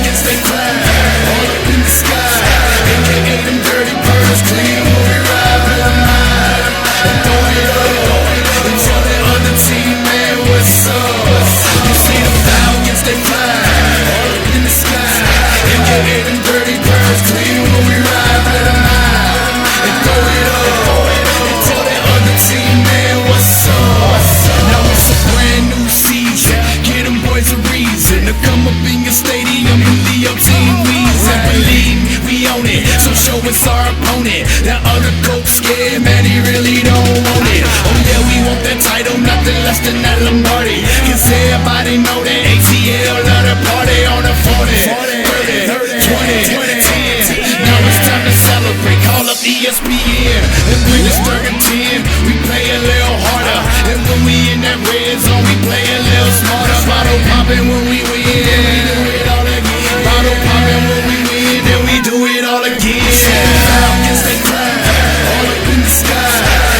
Falcons, they fly all up in the sky. AKA them dirty birds, clean when we ride for the mile and throw it up and tell that other team, man, what's up? You see the Falcons, they fly all up in the sky. AKA them dirty birds, clean when we ride for the mile and throw it up and tell that other team, man, what's up? Now it's a brand new season. Get them boys a reason to come up in your stadium and lead your team reason. Believe we own it, so show us our opponent. That other coach scared, man, he really don't want it. Oh yeah, we want that title, nothing less than that Lombardi. Cause everybody know that ATL love to party on the 40, 30, 20, 10. Now it's time to celebrate, call up ESPN and bring us 3rd and 10. We play a little harder, and when we in that red zone, we play a little smarter. Bottle popping when we win, bottle popping when we win, then we do it all again. Falcons, they fly all up in the sky.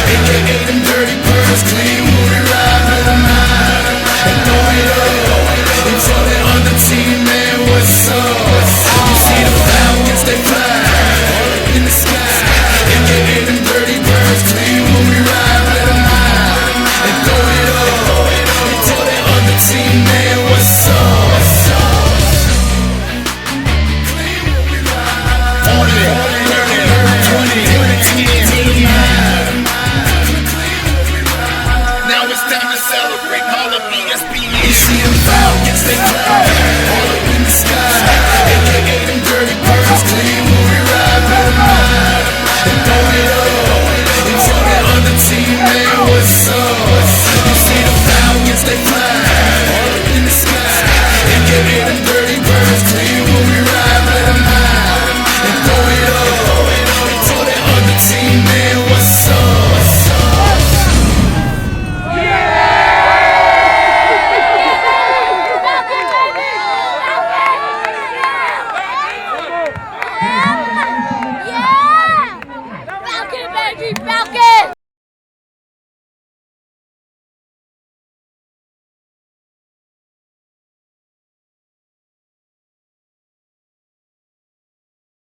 AKA them dirty birds, clean when we ride for the mile and throw it up and tell that other team, man, what's up? You see the Falcons, they fly all up in the sky. AKA them dirty birds, clean when we ride for the mile and throw it up and tell that other team, man, what's up? 40, 30, 20, 10. Now it's time to celebrate, call up ESPN. You see them Falcons, they fly